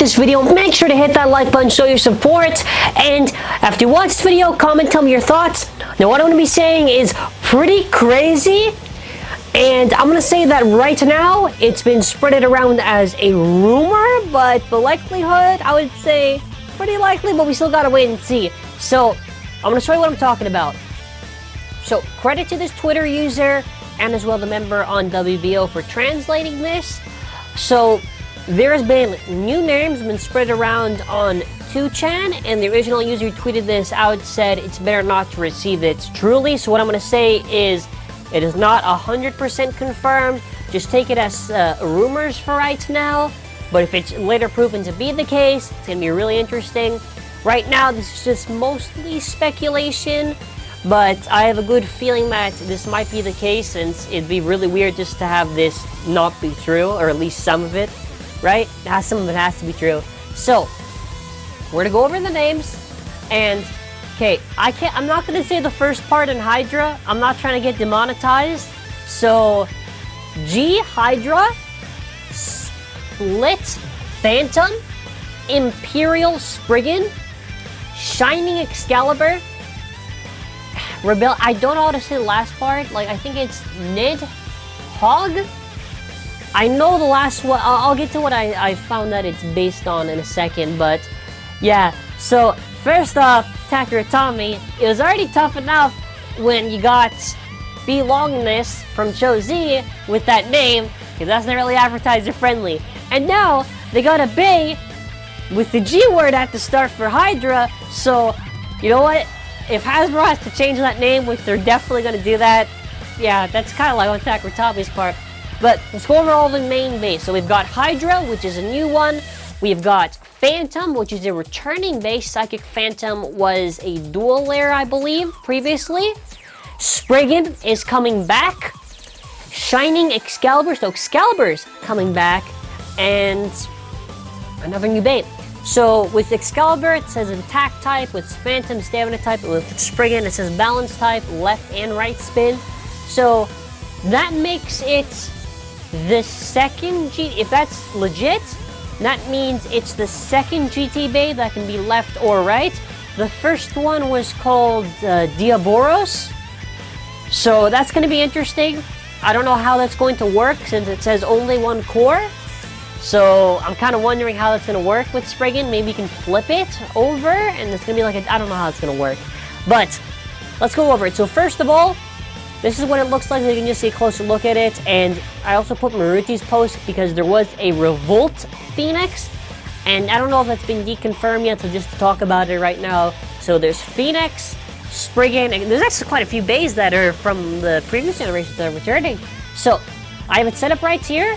this video, make sure to hit that like button, show your support, and after you watch this video, comment, tell me your thoughts. Now what I'm going to be saying is pretty crazy, and I'm going to say that right now, it's been spreaded around as a rumor, but the likelihood, I would say, pretty likely, but we still got to wait and see. So, I'm going to show you what I'm talking about. So, credit to this Twitter user, and as well the member on WBO for translating this. So, there has been new names been spread around on 2chan, and the original user who tweeted this out said it's better not to receive it truly. So what I'm going to say is it is not 100% confirmed. Just take it as rumors for right now. But if it's later proven to be the case, it's going to be really interesting. Right now, this is just mostly speculation, but I have a good feeling that this might be the case, since it'd be really weird just to have this not be true, or at least some of it. Right? Some of it has to be true. So, we're gonna go over the names, and okay, I'm not gonna say the first part in Hydra. I'm not trying to get demonetized. So, G Hydra, Split Phantom, Imperial Spriggan, Shinning Xcalibur, Rebel. I don't know how to say the last part. Like, I think it's Nid Hog. I know the last one. I'll get to what I found that it's based on in a second, but yeah. So first off, TAKARA TOMY, it was already tough enough when you got Belongness from Cho-Z with that name, because that's not really advertiser friendly. And now they got a Bey with the G word at the start for Hydra. So you know what? If Hasbro has to change that name, which they're definitely going to do that, yeah, that's kind of like on TAKARA TOMY's part. But let's go over all the main base. So we've got Hydra, which is a new one. We've got Phantom, which is a returning base. Psychic Phantom was a dual layer, I believe, previously. Spriggan is coming back. Shinning Xcalibur, so Excalibur's coming back. And another new base. So with Xcalibur, it says attack type. With Phantom, stamina type. With Spriggan, it says balance type, left and right spin. So that makes it the second if that's legit, that means it's the second GT Bey that can be left or right. The first one was called Diaboros, so that's going to be interesting. I don't know how that's going to work since it says only one core, so I'm kind of wondering how that's going to work with Spriggan. Maybe you can flip it over and it's going to be like I don't know how it's going to work, but let's go over it. So first of all, this is what it looks like. You can just see a closer look at it. And I also put Maruti's post because there was a Revolt Phoenix. And I don't know if that's been deconfirmed yet, so just to talk about it right now. So there's Phoenix, Spriggan, and there's actually quite a few bays that are from the previous generation that are returning. So I have it set up right here.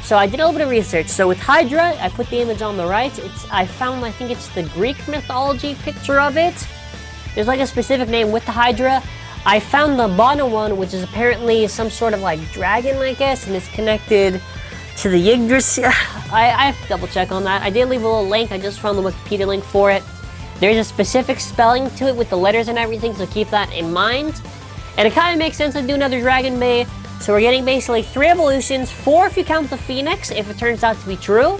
So I did a little bit of research. So with Hydra, I put the image on the right. I think it's the Greek mythology picture of it. There's like a specific name with the Hydra. I found the bottom one, which is apparently some sort of like dragon, I guess, and it's connected to the Yggdrasil. I have to double check on that. I did leave a little link. I just found the Wikipedia link for it. There's a specific spelling to it with the letters and everything, so keep that in mind. And it kind of makes sense to do another Dragon Bey. So we're getting basically 3 evolutions, 4 if you count the Phoenix, if it turns out to be true.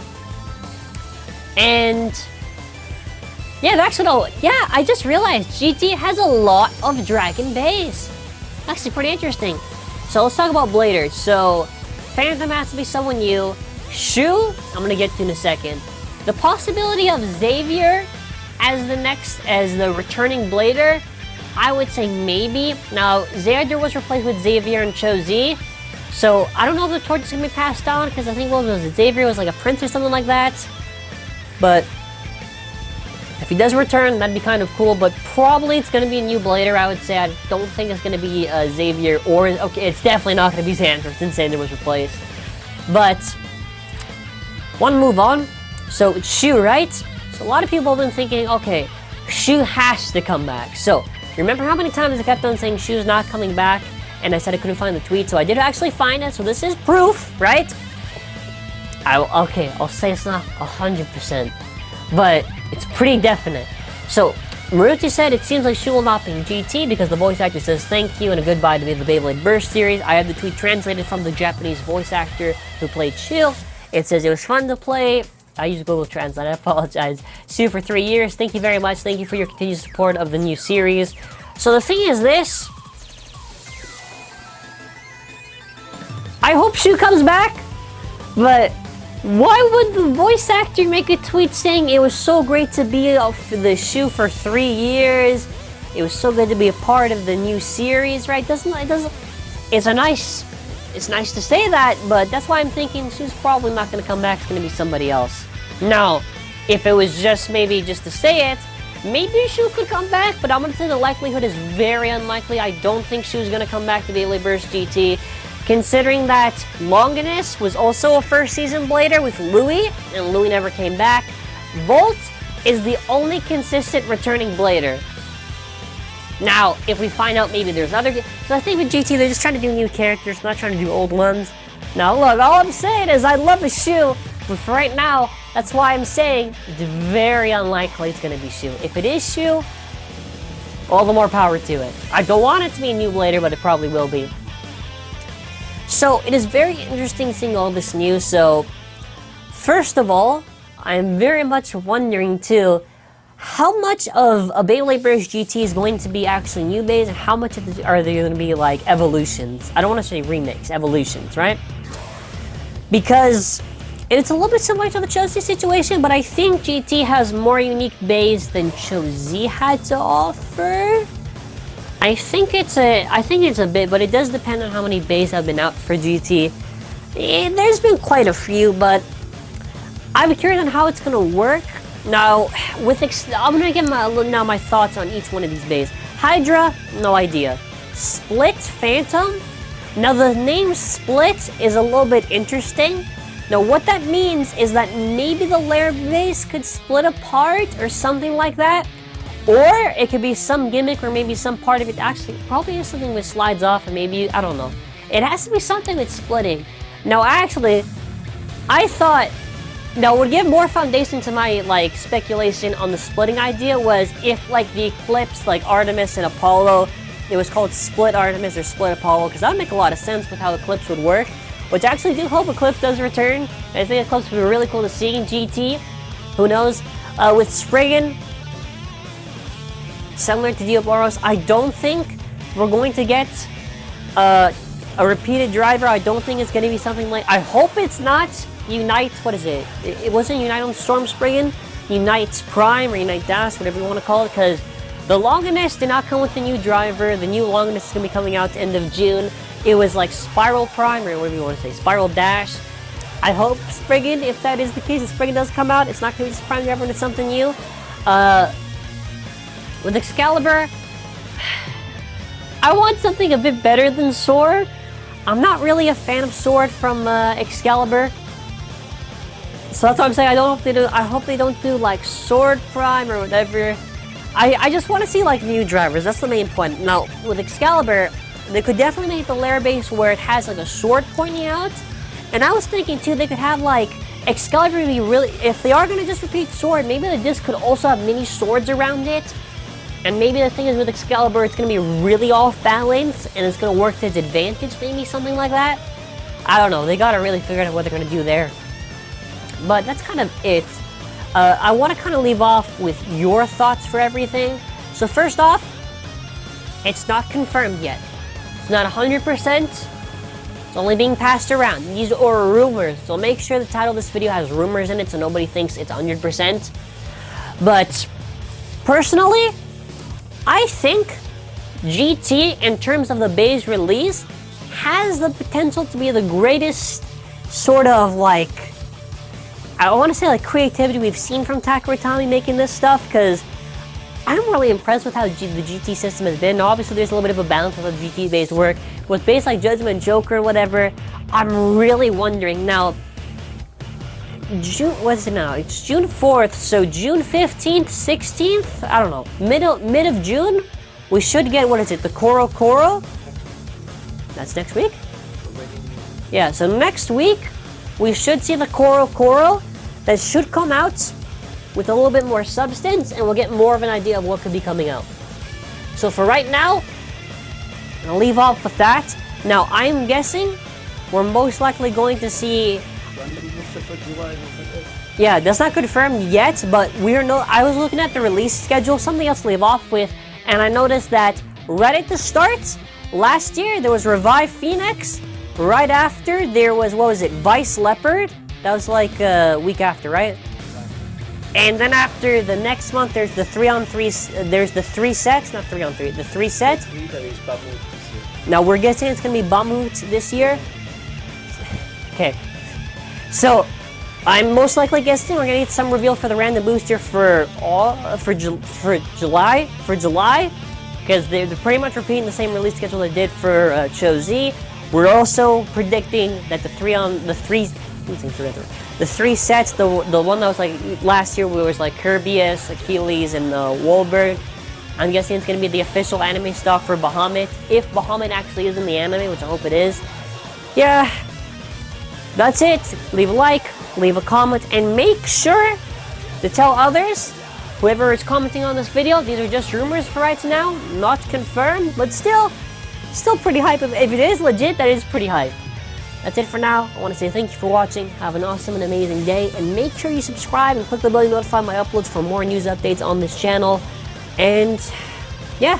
And yeah, actually, no, yeah, I just realized GT has a lot of Dragon Bays. Actually, pretty interesting. So let's talk about Bladers. So Phantom has to be someone new. Shu, I'm gonna get to in a second. The possibility of Xavier as the returning Blader, I would say maybe. Now, Xavier was replaced with Xavier and Cho-Z. So I don't know if the torch is gonna be passed on, because I think what was it, Xavier was like a prince or something like that. But if he does return, that'd be kind of cool, but probably it's going to be a new Blader, I would say. I don't think it's going to be Xavier, or, okay, it's definitely not going to be Xander, since Xander was replaced. But, one move on. So, it's Shu, right? So, a lot of people have been thinking, okay, Shu has to come back. So, remember how many times I kept on saying Shu's not coming back, and I said I couldn't find the tweet, so I did actually find it, so this is proof, right? I'll say it's not 100%, but it's pretty definite. So, Maruti said it seems like Shu will not be in GT because the voice actor says thank you and a goodbye to the Beyblade Burst series. I have the tweet translated from the Japanese voice actor who played Shu. It says it was fun to play I use Google Translate. I apologize. Sue for 3 years. Thank you very much. Thank you for your continued support of the new series. So the thing is this. I hope Shu comes back, but why would the voice actor make a tweet saying it was so great to be the Shu for 3 years? It was so good to be a part of the new series, right? It's nice to say that, but that's why I'm thinking Shu's probably not going to come back. It's going to be somebody else. Now, if it was just to say it, maybe Shu could come back, but I'm going to say the likelihood is very unlikely. I don't think Shu's going to come back to Beyblade Burst GT. Considering that Longinus was also a first season blader with Louis, and Louis never came back, Volt is the only consistent returning blader. Now, if we find out maybe there's other... So I think with GT, they're just trying to do new characters, not trying to do old ones. Now look, all I'm saying is I love the Shu, but for right now, that's why I'm saying it's very unlikely it's going to be Shu. If it is Shu, all the more power to it. I don't want it to be a new blader, but it probably will be. So it is very interesting seeing all this news. So first of all, I'm very much wondering too, how much of a Beyblade Burst GT is going to be actually new bays, and how much are there going to be like evolutions? I don't want to say remix, evolutions, right? Because it's a little bit similar to the Cho-Z situation, but I think GT has more unique bays than Cho-Z had to offer. I think it's a bit, but it does depend on how many bays have been out for GT. There's been quite a few, but I'm curious on how it's gonna work. Now, I'm gonna give my thoughts on each one of these bays. Hydra, no idea. Split Phantom. Now the name Split is a little bit interesting. Now what that means is that maybe the layer base could split apart or something like that. Or it could be some gimmick, or maybe some part of it actually probably is something that slides off, and maybe, I don't know. It has to be something with splitting. Now actually, I thought, now what would give more foundation to my like speculation on the splitting idea was if like the Eclipse, like Artemis and Apollo, it was called Split Artemis or Split Apollo, because that would make a lot of sense with how Eclipse would work. Which I actually do hope Eclipse does return. I think Eclipse would be really cool to see in GT. Who knows? With Spriggan, similar to Diabloros, I don't think we're going to get a repeated driver. I don't think it's going to be something like... I hope it's not Unite... What is it? It wasn't Unite on Storm Spriggan. Unite Prime or Unite Dash, whatever you want to call it, because the Longinus did not come with a new driver. The new Longinus is going to be coming out at the end of June. It was like Spiral Prime, or whatever you want to say, Spiral Dash. I hope Spriggan, if that is the case, if Spriggan does come out, it's not going to be just Prime driver and it's something new. With Excalibur, I want something a bit better than Sword. I'm not really a fan of Sword from Excalibur. So that's what I'm saying. I hope they don't do like Sword Prime or whatever. I just want to see like new drivers. That's the main point. Now with Excalibur, they could definitely make the layer base where it has like a sword pointing out. And I was thinking too, they could have like Excalibur be really, if they are going to just repeat Sword, maybe the disc could also have mini swords around it. And maybe the thing is with Excalibur, it's going to be really off balance and it's going to work to its advantage, maybe something like that. I don't know, they got to really figure out what they're going to do there. But that's kind of it. I want to kind of leave off with your thoughts for everything. So first off, it's not confirmed yet. It's not 100%. It's only being passed around. These are rumors. So make sure the title of this video has rumors in it so nobody thinks it's 100%. But personally, I think GT, in terms of the base release, has the potential to be the greatest sort of like, I want to say like creativity we've seen from TAKARA TOMY making this stuff, because I'm really impressed with how the GT system has been. Now, obviously, there's a little bit of a balance with how the GT base work. With base like Judgment, Joker, whatever, I'm really wondering now. What's it now? It's June 4th, so June 15th, 16th? I don't know. Mid of June, we should get, what is it, the Koro? That's next week? Yeah, so next week, we should see the Koro that should come out with a little bit more substance, and we'll get more of an idea of what could be coming out. So for right now, I'll leave off with that. Now, I'm guessing we're most likely going to see... Yeah, that's not confirmed yet, but I was looking at the release schedule, something else to leave off with, and I noticed that right at the start, last year, there was Revive Phoenix. Right after, there was, what was it, Vice Leopard? That was like a week after, right? And then after the next month, there's the 3-on-3, there's the 3 sets, not 3-on-3, the 3 sets. Now we're guessing it's gonna be Bahamut this year. Okay. So, I'm most likely guessing we're gonna get some reveal for the random booster for July, because they're pretty much repeating the same release schedule they did for Cho Z. We're also predicting that the 3 sets, the one that was like last year, where it was like Kirbyus, Achilles, and Wahlberg. I'm guessing it's gonna be the official anime stock for Bahamut, if Bahamut actually is in the anime, which I hope it is. Yeah, that's it. Leave a like, leave a comment, and make sure to tell others, whoever is commenting on this video, these are just rumors for right now, not confirmed, but still pretty hype. If it is legit, that is pretty hype. That's it for now. I want to say thank you for watching. Have an awesome and amazing day, and make sure you subscribe and click the bell to notify my uploads for more news updates on this channel. And yeah,